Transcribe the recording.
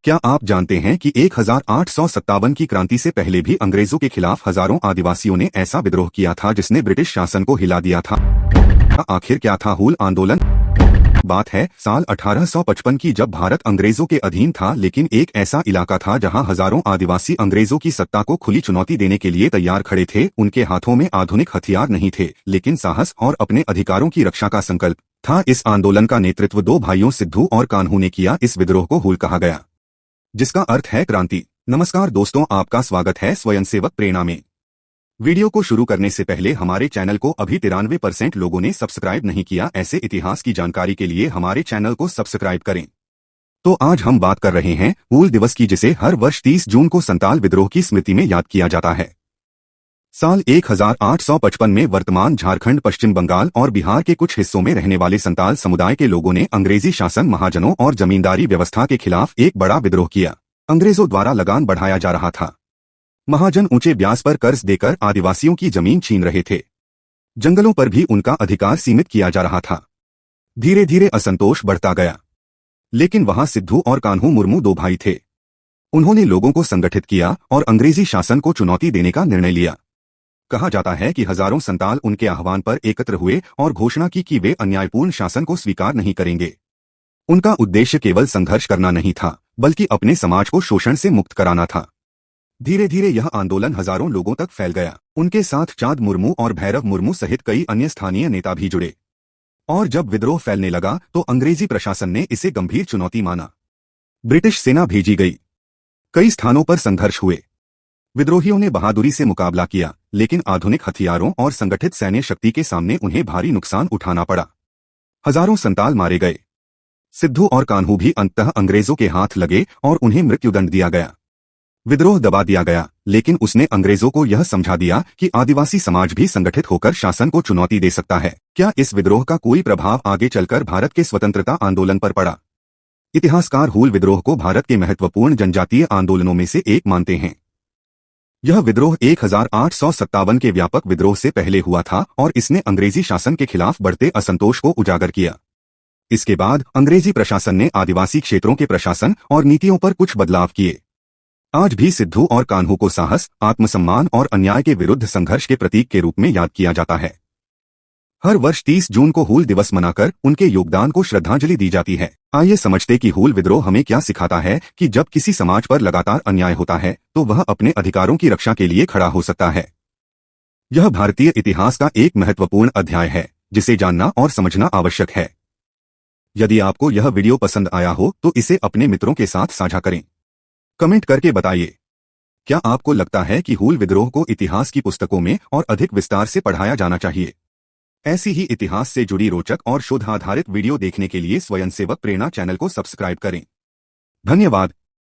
क्या आप जानते हैं कि 1857 की क्रांति से पहले भी अंग्रेजों के खिलाफ हजारों आदिवासियों ने ऐसा विद्रोह किया था जिसने ब्रिटिश शासन को हिला दिया था। आखिर क्या था हूल आंदोलन? बात है साल 1855 की, जब भारत अंग्रेजों के अधीन था, लेकिन एक ऐसा इलाका था जहां हजारों आदिवासी अंग्रेजों की सत्ता को खुली चुनौती देने के लिए तैयार खड़े थे। उनके हाथों में आधुनिक हथियार नहीं थे, लेकिन साहस और अपने अधिकारों की रक्षा का संकल्प था। इस आंदोलन का नेतृत्व दो भाइयों सिद्धू और कान्हू ने किया। इस विद्रोह को हूल कहा गया, जिसका अर्थ है क्रांति। नमस्कार दोस्तों, आपका स्वागत है स्वयंसेवक प्रेरणा में। वीडियो को शुरू करने से पहले हमारे चैनल को अभी 93% लोगों ने सब्सक्राइब नहीं किया। ऐसे इतिहास की जानकारी के लिए हमारे चैनल को सब्सक्राइब करें। तो आज हम बात कर रहे हैं हूल दिवस की, जिसे हर वर्ष 30 जून को संताल विद्रोह की स्मृति में याद किया जाता है। साल 1855 में वर्तमान झारखंड, पश्चिम बंगाल और बिहार के कुछ हिस्सों में रहने वाले संताल समुदाय के लोगों ने अंग्रेजी शासन, महाजनों और जमींदारी व्यवस्था के खिलाफ एक बड़ा विद्रोह किया। अंग्रेजों द्वारा लगान बढ़ाया जा रहा था। महाजन ऊंचे ब्याज पर कर्ज देकर आदिवासियों की जमीन छीन रहे थे। जंगलों पर भी उनका अधिकार सीमित किया जा रहा था। धीरे धीरे असंतोष बढ़ता गया, लेकिन वहां सिद्धू और कान्हू मुर्मू दो भाई थे। उन्होंने लोगों को संगठित किया और अंग्रेजी शासन को चुनौती देने का निर्णय लिया। कहा जाता है कि हजारों संताल उनके आह्वान पर एकत्र हुए और घोषणा की कि वे अन्यायपूर्ण शासन को स्वीकार नहीं करेंगे। उनका उद्देश्य केवल संघर्ष करना नहीं था, बल्कि अपने समाज को शोषण से मुक्त कराना था। धीरे धीरे यह आंदोलन हजारों लोगों तक फैल गया। उनके साथ चांद मुर्मू और भैरव मुर्मू सहित कई अन्य स्थानीय नेता भी जुड़े। और जब विद्रोह फैलने लगा तो अंग्रेजी प्रशासन ने इसे गंभीर चुनौती माना। ब्रिटिश सेना भेजी गई। कई स्थानों पर संघर्ष हुए। विद्रोहियों ने बहादुरी से मुकाबला किया, लेकिन आधुनिक हथियारों और संगठित सैन्य शक्ति के सामने उन्हें भारी नुकसान उठाना पड़ा। हजारों संताल मारे गए। सिद्धू और कान्हू भी अंततः अंग्रेजों के हाथ लगे और उन्हें मृत्युदंड दिया गया। विद्रोह दबा दिया गया, लेकिन उसने अंग्रेजों को यह समझा दिया कि आदिवासी समाज भी संगठित होकर शासन को चुनौती दे सकता है। क्या इस विद्रोह का कोई प्रभाव आगे चलकर भारत के स्वतंत्रता आंदोलन पर पड़ा? इतिहासकार हूल विद्रोह को भारत के महत्वपूर्ण जनजातीय आंदोलनों में से एक मानते हैं। यह विद्रोह 1857 के व्यापक विद्रोह से पहले हुआ था और इसने अंग्रेजी शासन के खिलाफ बढ़ते असंतोष को उजागर किया। इसके बाद अंग्रेजी प्रशासन ने आदिवासी क्षेत्रों के प्रशासन और नीतियों पर कुछ बदलाव किए। आज भी सिद्धू और कान्हू को साहस, आत्मसम्मान और अन्याय के विरुद्ध संघर्ष के प्रतीक के रूप में याद किया जाता है। हर वर्ष 30 जून को हूल दिवस मनाकर उनके योगदान को श्रद्धांजलि दी जाती है। आइए समझते कि हूल विद्रोह हमें क्या सिखाता है कि जब किसी समाज पर लगातार अन्याय होता है तो वह अपने अधिकारों की रक्षा के लिए खड़ा हो सकता है। यह भारतीय इतिहास का एक महत्वपूर्ण अध्याय है, जिसे जानना और समझना आवश्यक है। यदि आपको यह वीडियो पसंद आया हो तो इसे अपने मित्रों के साथ साझा करें। कमेंट करके बताइए, क्या आपको लगता है कि हूल विद्रोह को इतिहास की पुस्तकों में और अधिक विस्तार से पढ़ाया जाना चाहिए? ऐसी ही इतिहास से जुड़ी रोचक और शोध आधारित वीडियो देखने के लिए स्वयंसेवक प्रेरणा चैनल को सब्सक्राइब करें। धन्यवाद।